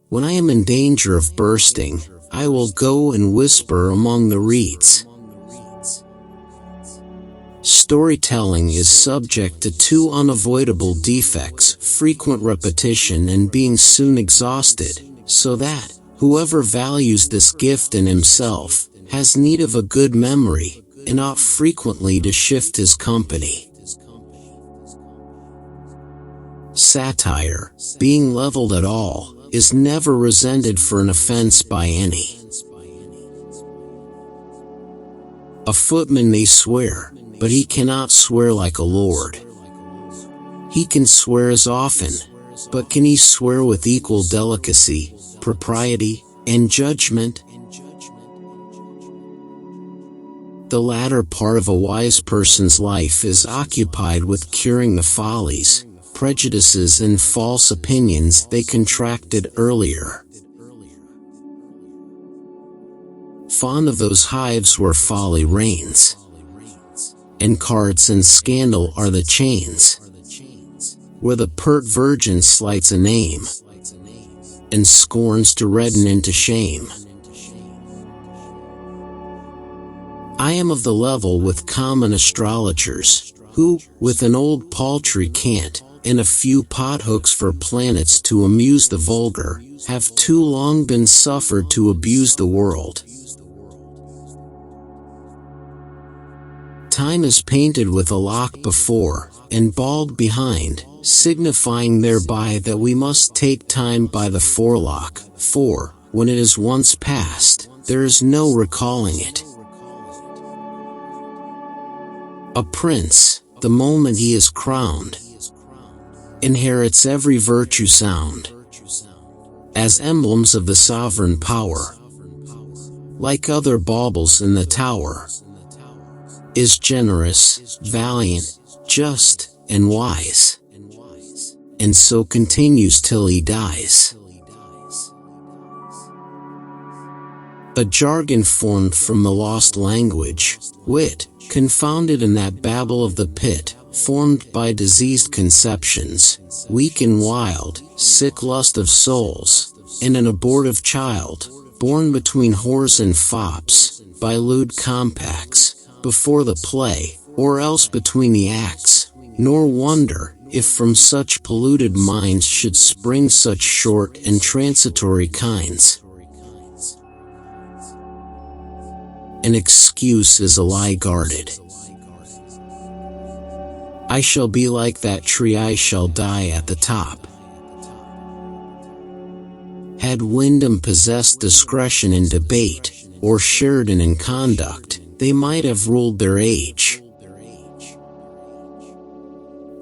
When I am in danger of bursting, I will go and whisper among the reeds. Storytelling is subject to two unavoidable defects: frequent repetition and being soon exhausted, so that whoever values this gift in himself has need of a good memory, and ought frequently to shift his company. Satire, being leveled at all, is never resented for an offense by any. A footman may swear, but he cannot swear like a lord. He can swear as often, but can he swear with equal delicacy, propriety, and judgment? The latter part of a wise person's life is occupied with curing the follies, prejudices, and false opinions they contracted earlier. Fond of those hives where folly reigns, and cards and scandal are the chains, where the pert virgin slights a name, and scorns to redden into shame. I am of the level with common astrologers, who, with an old paltry cant, and a few pothooks for planets to amuse the vulgar, have too long been suffered to abuse the world. Time is painted with a lock before, and bald behind, signifying thereby that we must take time by the forelock, for, when it is once past, there is no recalling it. A prince, the moment he is crowned, inherits every virtue sound, as emblems of the sovereign power. Like other baubles in the tower, is generous, valiant, just, and wise, and so continues till he dies. A jargon formed from the lost language, wit, confounded in that babble of the pit, formed by diseased conceptions, weak and wild, sick lust of souls, and an abortive child, born between whores and fops, by lewd compacts, before the play, or else between the acts, nor wonder, if from such polluted minds should spring such short and transitory kinds. An excuse is a lie guarded. I shall be like that tree, I shall die at the top. Had Wyndham possessed discretion in debate, or Sheridan in conduct, they might have ruled their age.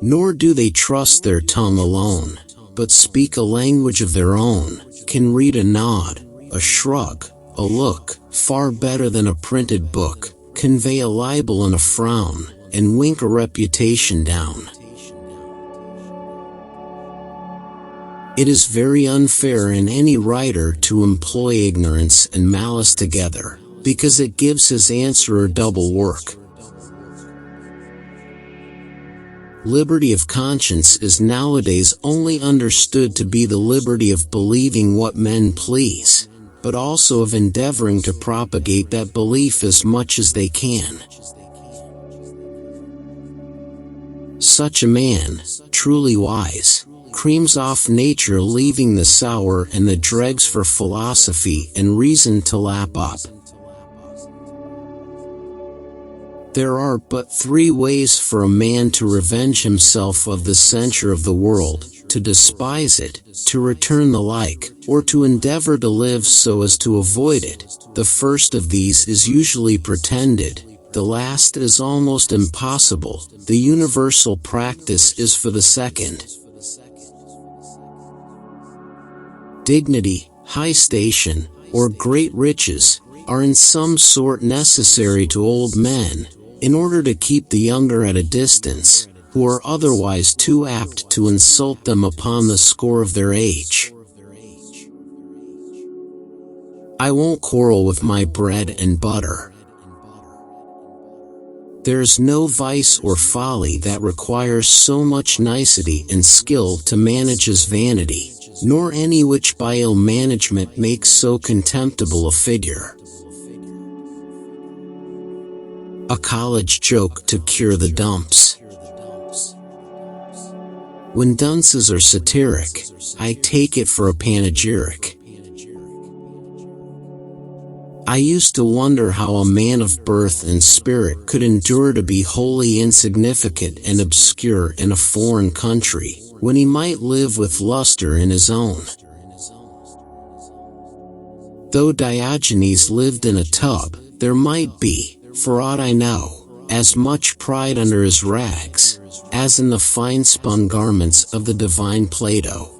Nor do they trust their tongue alone, but speak a language of their own, can read a nod, a shrug, a look, far better than a printed book, convey a libel and a frown, and wink a reputation down. It is very unfair in any writer to employ ignorance and malice together, because it gives his answerer double work. Liberty of conscience is nowadays only understood to be the liberty of believing what men please, but also of endeavoring to propagate that belief as much as they can. Such a man, truly wise, creams off nature, leaving the sour and the dregs for philosophy and reason to lap up. There are but three ways for a man to revenge himself of the censure of the world: to despise it, to return the like, or to endeavor to live so as to avoid it. The first of these is usually pretended, the last is almost impossible. The universal practice is for the second. Dignity, high station, or great riches, are in some sort necessary to old men, in order to keep the younger at a distance, who are otherwise too apt to insult them upon the score of their age. I won't quarrel with my bread and butter. There's no vice or folly that requires so much nicety and skill to manage as vanity. nor any which by ill management makes so contemptible a figure. A college joke to cure the dumps. When dunces are satiric, I take it for a panegyric. I used to wonder how a man of birth and spirit could endure to be wholly insignificant and obscure in a foreign country, when he might live with luster in his own. Though Diogenes lived in a tub, there might be, for aught I know, as much pride under his rags, as in the fine-spun garments of the divine Plato.